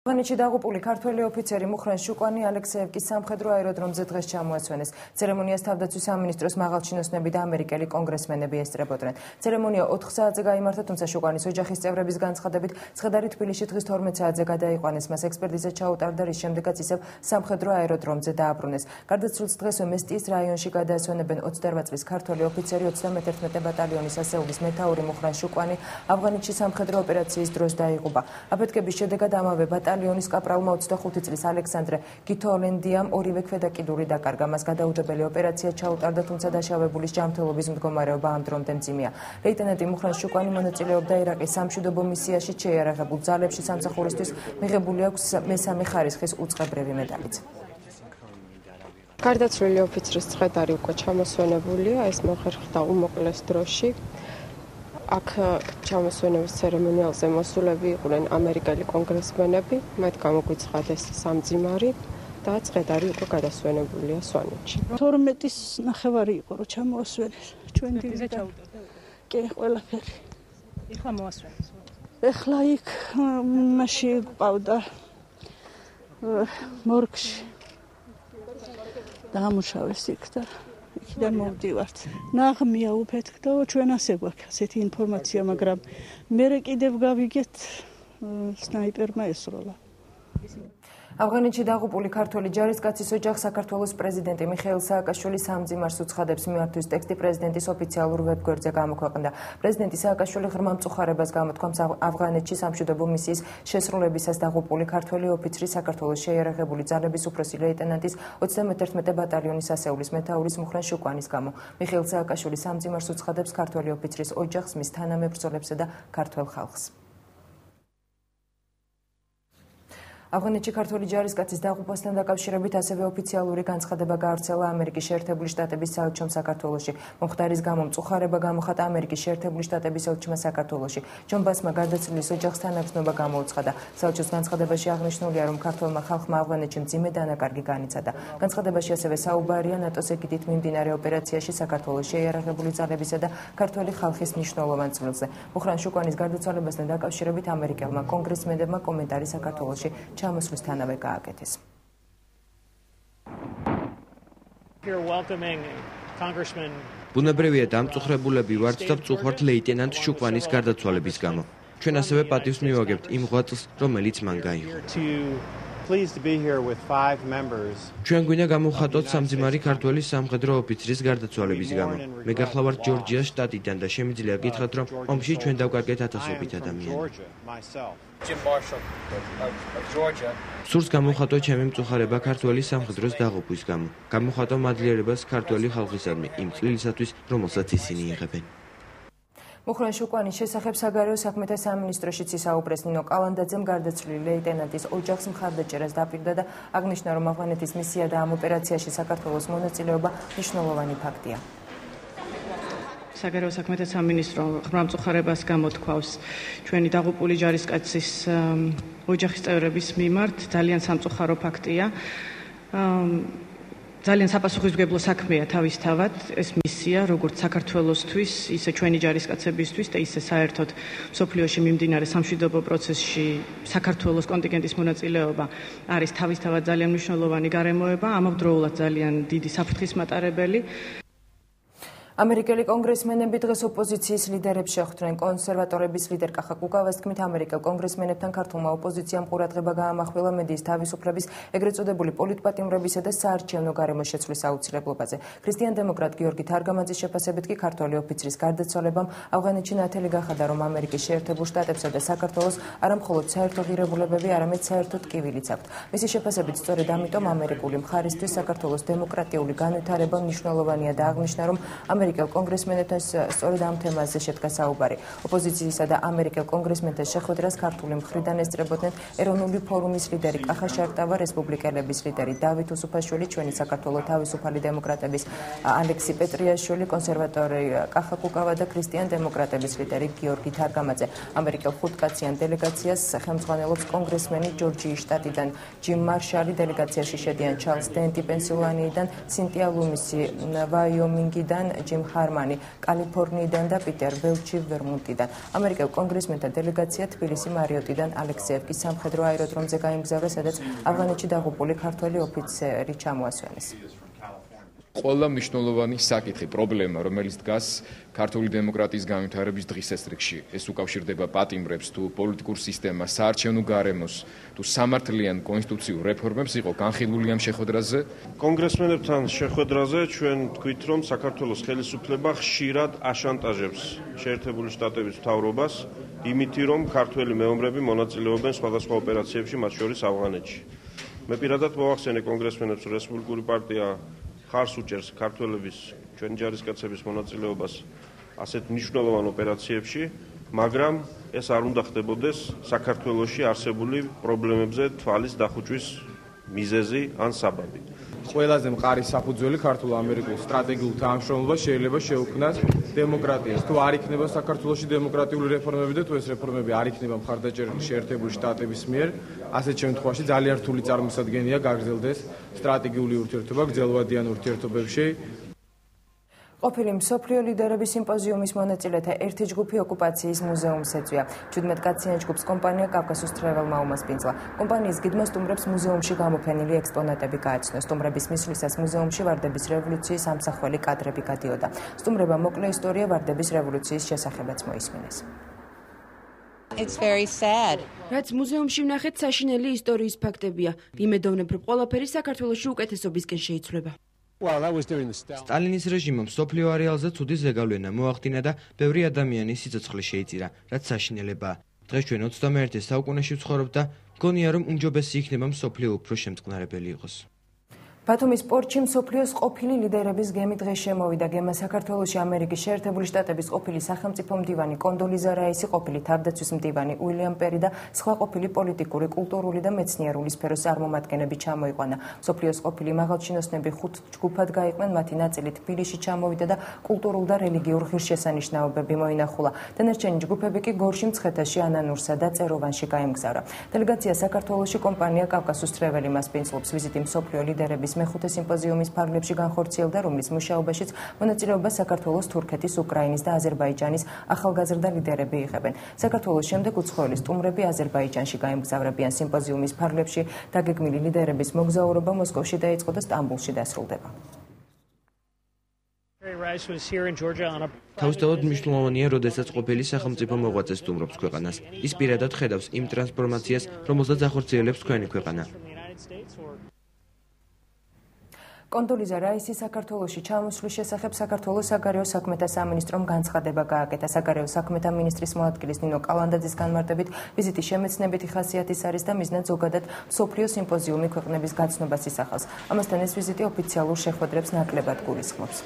ავღანეთში დაღუპული ქართველი ოფიცერი მუხრან შუკვანი ალექსეევკის სამხედრო აეროდრომზე დღეს ჩამოაცვენეს. ცერემონიას თავდაცვის სამინისტროს მაღალჩინოსნები და ამერიკელი კონგრესმენები ესწრებოდნენ. ცერემონია 4 საათზე გაიმართა, თუმცა შუკვანის ოჯახის წევრების განცხადებით, ცხედარი თბილისში დღის 12 საათზე გადაიყვანეს. მას ექსპერტიზა ჩაუტარდა, რის შემდეგაც ისევ სამხედრო აეროდრომზე დააბრუნეს. გარდაცვლილს დღესვე მესტიის რაიონში გადაასვენებენ 28 წლის ქართველი ოფიცერი 31 ბატალიონის ასეულის მეთაური მუხრან შუკვანი ავღანეთში სამხედრო ოპერაციის დროს დაიღუპა. აფეთქების შედეგად ამავე ბატალიონის კაპრალმა 25 წლის ალექსანდრე გითოლენდიამ ორივე ქვედაკიდური დაკარგა. მას გადაუდებელი ოპერაცია ჩაუტარდა, თუმცა დაშავებულის ჯანმრთელობის მდგომარეობა ამ დრომდე მძიმეა. ლეიტენანტი მუხრან შუკვანი მონაწილეობდა ერაყის სამშვიდობო მისიაში შეიარაღებულ ძალებში. სამსახურისთვის მიღებული აქვს მესამე ხარისხის უწყებრივი медалიც. გარდაცვლილი ოფიცრის ცხედარი უკვე ჩამოსვენებულია, ეს მოხერხდა უმოკლეს დროში. აქ ჩამოსვენების ცერემონიალზე მოსულები იყვნენ ამერიკელი კონგრესმენები, მათ გამოგვიცხადეს სამძიმარი და ცხედარი უკვე გადასვენებულია სვანეთში. 12-ის ნახევარი იყო რომ ჩამოასვენეს. ჩვენ დივიდან. კი, ყველაფერი. ეხლა მოასვენეს. ეხლა იქ მასში ყავდა მორგში. დაამუშავეს იქ და იქიდან მოვდივართ. ნაღმია უფეთქდა, ჩვენ ასე გვაქვს ასეთი ინფორმაცია, მაგრამ მე კიდევ გავიგეთ სნაიპერმა ესროლა. ავღანეთში დაღუპული ქართველი ჯარისკაცის ოჯახს საქართველოს პრეზიდენტი მიხეილ სააკაშვილი სამძიმარს უცხადებს. მიმართვის ტექსტი პრეზიდენტის ოფიციალურ ვებგვერდზე გამოქვეყნდა. პრეზიდენტი სააკაშვილი ღრმა მწუხარებას გამოთქვამს ავღანეთში სამშვიდობო მისიის შესრულებისას დაღუპული ქართველი ოფიცრის, საქართველოს შეიარაღებული ძალების უფროსი ლეიტენანტის 31 ბატალიონის ასეულის მეთაურის მუხრან შუკვანის გამო. მიხეილ სააკაშვილი სამძიმარს უცხადებს ქართველი ოფიცრის ოჯახს, მის თანამებრძოლებსა და ქართველ ხალხს. ავღანეთში ქართველი ჯარისკაცის დაღუპვასთან დაკავშირებით ასევე ოფიციალური განცხადება გაავრცელა ამერიკის შეერთებული შტატების საელჩომ საქართველოში. მომხდარის გამო მწუხარება გამოხატა ამერიკის შეერთებული შტატების ელჩმა საქართველოში. ჯონ ბასმა გარდაცვლილის ოჯახს თანაგრძნობა გამოუცხადა. საელჩოს განცხადებაში აღნიშნულია, რომ ქართველმა ხალხმა ავღანეთში მძიმე დანაკარგი განიცადა. განცხადებაში ასევე საუბარია ნატოს ეგიდით მიმდინარე ოპერაციაში საქართველოს შეიარაღებული ძალებისა და ქართველი ხალხის მნიშვნელოვან წვლილზე. მუხრან შუკვანის გარდაცვალებასთან დაკავშირებით ამერიკელმა კონგრესმენებმა კომენტარი საქართველოში ჩამოსვლისთანავე გააკეთეს. ბუნებრივია დამწუხრებულები ვართ და ვწუხართ ლეიტენანტ შუკვანის გარდაცვალების გამო. ჩვენ ასევე პატივს მივაგებთ იმ ღვაწლს, რომელიც მან გაიღო. ჩვენ გვინდა გამოვხატოთ სამძიმარი ქართველი სამხედრო ოფიცრის გარდაცვალების გამო. მე გახლავართ ჯორჯიას შტატიდან და შემიძლია გითხრათ, რომ ომში ჩვენ დავკარგეთ ათასობით ადამიანი. სურს გამოვხატო ჩემი მწუხარება ქართველი სამხედროს დაღუპვის გამო. გამოვხატო მადლიერებას ქართველი ხალხისადმი იმ წვლილისათვის, რომელსაც ისინი იღებენ. მუხრან შუკვანის შესახებ საგარეო საქმეთა სამინისტროშიც ისაუბრეს. ნინო კალანდაძემ გარდაცვლილი ლეიტენანტის ოჯახს მხარდაჭერას დაპირდა და აღნიშნა, რომ ავღანეთის მისია და ამ ოპერაციაში საქართველოს მონაწილეობა მნიშვნელოვანი ფაქტია. საგარეო საქმეთა სამინისტრო ღრმა მწუხარებას გამოთქვავს ჩვენი დაღუპული ჯარისკაცის ოჯახის წევრების მიმართ. ძალიან სამწუხარო ფაქტია. ძალიან საპასუხისმგებლო საქმეა თავისთავად ეს მისია, როგორც საქართველოსთვის, ისე ჩვენი ჯარისკაცებისთვის და ისე საერთოდ მსოფლიოში მიმდინარე სამშვიდობო პროცესში საქართველოს კონტინგენტის მონაწილეობა არის თავისთავად ძალიან მნიშვნელოვანი გარემოება, ამავდროულად ძალიან დიდი საფრთხის მატარებელი. ამერიკელი კონგრესმენები დღეს ოპოზიციის ლიდერებს შეხვდნენ. კონსერვატორების ლიდერ კახა კუკავას თქმით, ამერიკელ კონგრესმენებთან ქართულმა ოპოზიციამ ყურადღება გაამახვილა მედიის თავისუფლების, ეგრეთ წოდებული პოლიტპატიმრებისა და საარჩევნო გარემოს შეცვლის აუცილებლობაზე. ქრისტიან-დემოკრატ გიორგი თარგამაძის შეფასებით კი ქართველი ოფიცრის გარდაცვალებამ ავღანეთში ნათელი გახადა, რომ ამერიკის შეერთებულ შტატებსა და საქართველოს არა მხოლოდ საერთო ღირებულებები, არამედ საერთო ტკივილიც აქვთ. მისი შეფასებით, სწორედ ამიტომ ამერიკული მხარისთვის საქართველოს დემოკრატიული განვითარება მნიშვნელოვანია და აღნიშნა, რომ ამერიკელ კონგრესმენებთან სწორედ ამ თემაზე შედგა საუბარი. ოპოზიციისა და ამერიკელ კონგრესმენთან შეხვედრას ქართული მხრიდან ესწრებოდნენ ეროვნული ფორუმის ლიდერი კახა შარტავა, რესპუბლიკელების ლიდერი დავით უსუფაშვილი, ჩვენი საქართველოს თავისუფალი დემოკრატების ალექსი პეტრიაშვილი, კონსერვატორი კახა კუკავა და ქრისტიან-დემოკრატების ლიდერი გიორგი თარგამაძე. ამერიკელ ხუთკაციან დელეგაციას ხელმძღვანელობს კონგრესმენი ჯორჯიის შტატიდან ჯიმ მარშალი, დელეგაციაში შედიან ჩარლზ დენტი პენსილვანიიდან, სინტია ლუმისი ვაიომინგიდან, ჯიმ ჯიმ ჰარმანი კალიფორნიიდან და პიტერ ველჩი ვერმონტიდან. ამერიკელ კონგრესმენთა დელეგაცია თბილისი მარიოტიდან ალექსეევკის სამხედრო აეროდრომზე გაემგზავრა, სადაც ავღანეთში დაღუპული ქართველი ოფიცერი ჩამოასვენეს. ყველა მნიშვნელოვანი საკითხი, პრობლემა, რომელიც დგას ქართული დემოკრატიის განვითარების დღის წესრიგში, ეს უკავშირდება პატიმრებს თუ პოლიტიკურ სისტემას, საარჩევნო გარემოს თუ სამართლიან კონსტიტუციურ რეფორმებს, იყო განხილული ამ შეხვედრაზე. კონგრესმენებთან შეხვედრაზე ჩვენ თქვით, რომ საქართველოს ხელისუფლება ხშირად აშანტაჟებს შეერთებული შტატების მთავრობას, იმითი, რომ ქართველი მეომრები მონაწილეობენ სხვადასხვა ოპერაციებში, მათ შორის ავღანეთში. მე პირადად მოვახსენე კონგრესმენებს, რომ რესპუბლიკური პარტია ხარს უჭერს ქართველების ჩვენი ჯარისკაცების მონაწილეობას ასეთ მნიშვნელოვან ოპერაციებში, მაგრამ ეს არ უნდა ხდებოდეს საქართველოში არსებული პრობლემებზე თვალის დახუჭვის მიზეზი ან საბაბი. ყველაზე მყარი საფუძველი ქართულ-ამერიკულ სტრატეგიულ თანამშრომლობას შეიძლება შეუქმნას დემოკრატიას. თუ არ იქნება საქართველოში დემოკრატიული რეფორმები და თუ ეს რეფორმები არ იქნება მხარდაჭერილი შეერთებული შტატების მიერ, ასეთ შემთხვევაში ძალიან რთული წარმოსადგენია გაგრძელდეს სტრატეგიული ურთიერთობა გრძელვადიან ურთიერთობებში. ყოფილი მსოფლიო ლიდერების სიმპოზიუმის მონაწილეთა ერთი ჯგუფი ოკუპაციის მუზეუმს ეწვია. 17 კაციან ჯგუფს კომპანია კავკასუს ტრეველმა უმასპინძლა. კომპანიის გიდმა სტუმრებს მუზეუმში გამოფენილი ექსპონატები გააცნო. სტუმრების მისვლისას მუზეუმში ვარდების რევოლუციის ამსახველი კადრები გადიოდა. სტუმრებმა მოკლე ისტორია ვარდების რევოლუციის შესახებაც მოისმინეს. რაც მუზეუმში ვნახეთ, საშინელი ისტორიის ფაქტებია. იმედოვნებ, რომ ყველაფერი საქართველოში უკეთესობისკენ შეიცვლება. სტალინის რეჟიმმა მსოფლიო არეალზე ცუდი ზეგავლენა მოახდინა და ბევრი ადამიანის სიცოცხლე შეიწირა, რაც საშინელებაა. დღეს ჩვენ 21 საუკუნეში ვცხოვრობთ და მგონია, რომ უმჯობესი იქნება მსოფლიო უფრო შემწყნარებელი იყოს. ბათუმის პორტში მსოფლიოს ყოფილი ლიდერების გემი დღეს შემოვიდა. გემა საქართველოში ამერიკის შეერთებული შტატების ყოფილი სახელმწიფო მდივანი კონდოლიზა რაისი, ყოფილი თავდაცვის მდივანი უილიამ პერი და სხვა ყოფილი პოლიტიკური, კულტურული და მეცნიერული სფეროს წარმომადგენლები ჩამოიყვანა. მსოფლიოს ყოფილი მაღალჩინოსნები 5 ჯგუფად გაიყვნენ, მათი ნაწილი თბილისში ჩამოვიდა და კულტურულ და რელიგიურ ღირსშესანიშნაობები მოინახულა. დანარჩენი ჯგუფები კი გორში, მცხეთაში, ანანურსა და წეროვანში გაემგზავრა. დელეგაცია საქართველოში კომპანია კავკასუს ტრეველი მასპინძლობს. ვიზიტი მსოფლიო ლიდერების მეხუთე სიმპოზიუმის ფარგლებში განხორციელდა, რომლის მუშაობაშიც მონაწილეობას საქართველოს, თურქეთის, უკრაინის და აზერბაიჯანის ახალგაზრდა ლიდერები იღებენ. საქართველოს შემდეგ უცხოელი სტუმრები აზერბაიჯანში გაემგზავრებიან. სიმპოზიუმის ფარგლებში დაგეგმილი ლიდერების მოგზაურობა მოსკოვში დაიწყო და სტამბულში დასრულდება. თავისთავად მნიშვნელოვანია, როდესაც ყოფილი სახელმწიფო მოღვაწე სტუმრობს ქვეყანას. ის პირადად ხედავს იმ ტრანსფორმაციას, რომელსაც ახორციელებს თქვენი ქვეყანა. კონდოლიზა რაისის საქართველოში ჩამოსვლის შესახებ საქართველოს საგარეო საქმეთა სამინისტრომ განცხადება გააკეთა. საგარეო საქმეთა მინისტრის მოადგილის ნინო კალანდაძის განმარტებით, ვიზიტი შემეცნებითი ხასიათის არის და მიზნად ზოგადად მსოფლიო სიმპოზიუმი ქვეყნების გაცნობას ისახავს. ამასთან ეს ვიზიტი ოფიციალურ შეხვედრებს ნაკლებად გულისხმობს.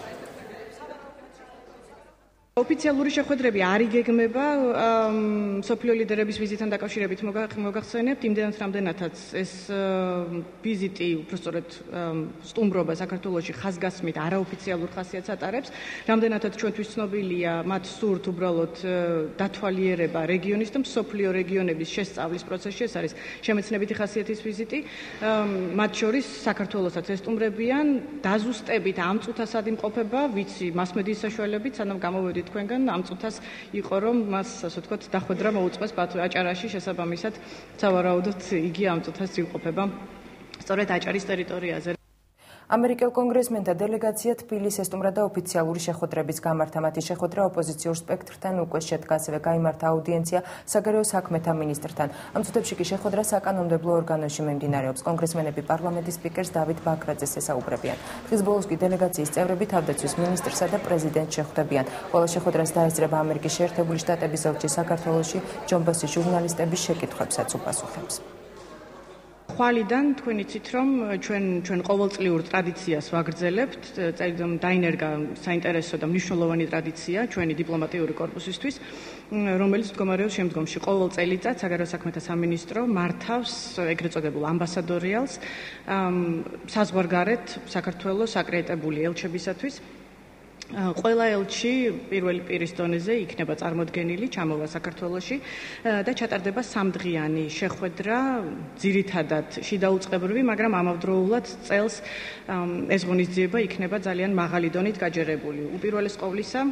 ოფიციალური შეხვედრები არ იგეგმება მსოფლიო ლიდერების ვიზიტთან დაკავშირებით მოგახსენებთ, იმდენად რამდენადაც ეს ვიზიტი უბრალოდ სტუმრობა საქართველოში ხაზგასმით არაოფიციალურ ხასიათს ატარებს, რამდენადაც ჩვენთვის ცნობილია, მათ სურთ უბრალოდ დათვალიერება რეგიონის და მსოფლიო რეგიონების შესწავლის პროცესში, ეს არის შემეცნებითი ხასიათის ვიზიტი, მათ შორის საქართველოსაც ესტუმრებიან, დაზუსტებით ამ წუთასად იმყოფება, ვიცი მასმედიის საშუალებით, სანამ გამოვედით თქვენგან ამ წუთას იყო, რომ მას ასე ვთქვათ დახვედრა მოუწყვეს აჭარაში, შესაბამისად სავარაუდოდ იგი ამ წუთას იმყოფება სწორედ აჭარის ტერიტორიაზე. ამერიკელ კონგრესმენთა დელეგაცია თბილისს ესტუმრა და ოფიციალური შეხვედრების გამართა. მათი შეხვედრა ოპოზიციურ სპექტრთან უკვე შედგა, ასევე გაიმართა აუდიენცია საგარეო საქმეთა მინისტრთან. ამ წუთებში კი შეხვედრა საკანონმდებლო ორგანოში მიმდინარეობს. კონგრესმენები პარლამენტის სპიკერს დავით ბაქრაძეს ესაუბრებიან. დღის ბოლოს კი დელეგაციის წევრები თავდაცვის მინისტრსა და პრეზიდენტს შეხვდებიან. ყველა შეხვედრას დაესწრება ამერიკის შეერთებული შტატების ელჩი საქართველოში ჯონ ბოსი ჟურნალისტების შეკითხვებსაც უპასუხებს. ხვალიდან თქვენ იცით, რომ ჩვენ ყოველწლიურ ტრადიციას ვაგრძელებთ, დაინერგა საინტერესო და მნიშვნელოვანი ტრადიცია ჩვენი დიპლომატიური კორპუსისთვის, რომელიც მდგომარეობს შემდგომში. ყოველ წელიწად საგარეო საქმეთა სამინისტრო მართავს ეგრეთ წოდებულ ამბასადორიალს საზღვარგარეთ საქართველოს აკრედიტებული ელჩებისათვის. ყველა ელჩი პირველი პირის დონეზე იქნება წარმოდგენილი, ჩამოვა საქართველოში და ჩატარდება სამდღიანი შეხვედრა, ძირითადად შიდაუწყებრივი, მაგრამ ამავდროულად წელს ეს ღონისძიება იქნება ძალიან მაღალი დონით გაჯერებული. უპირველეს ყოვლისა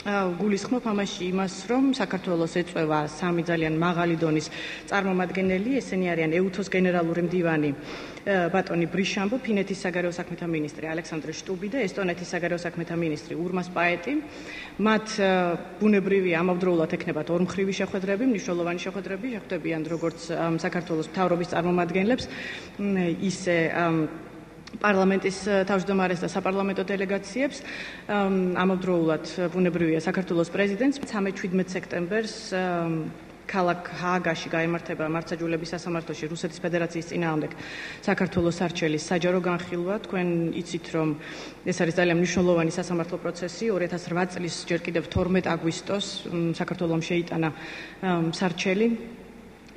გულისხმობ ამაში იმას, რომ საქართველოს ეწევა სამი ძალიან მაღალი დონის წარმომადგენელი, ესენი არიან ეუთოს გენერალური მდივანი ბატონი ბრიშამბო, ფინეთის საგარეო საქმეთა მინისტრი ალექსანდრე შტუბი და ესტონეთის საგარეო საქმეთა მინისტრი ურმას პაეტი. მათ ბუნებრივია ამავდროულად ექნებათ ორმხრივი შეხვედრები, მნიშვნელოვანი შეხვედრები, შეხვდებიან როგორც საქართველოს მთავრობის წარმომადგენლებს, ისე პარლამენტის თავმჯდომარეს და საპარლამენტო დელეგაციებს. ამავდროულად ბუნებრივია საქართველოს პრეზიდენტს 13-17 სექტემბერს ქალაქ ჰააგაში გაემართება მართლმსაჯულების სასამართლოში რუსეთის ფედერაციის წინააღმდეგ საქართველოს არჩელის საჯარო განხილვა. თქვენ იცით, რომ ეს არის ძალიან მნიშვნელოვანი სასამართლო პროცესი. 2008 წლის ჯერ კიდევ 12 აგვისტოს საქართველოს შეიტანა სარჩელი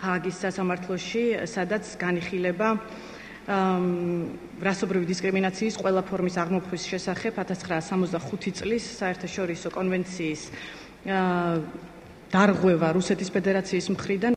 ჰააგის სასამართლოში, სადაც განიხილება რასობრივი დისკრიმინაციის ყველა ფორმის აღმოფხვის შესახებ 1965 წლის საერთაშორისო კონვენციის დარღვევა რუსეთის ფედერაციის მხრიდან.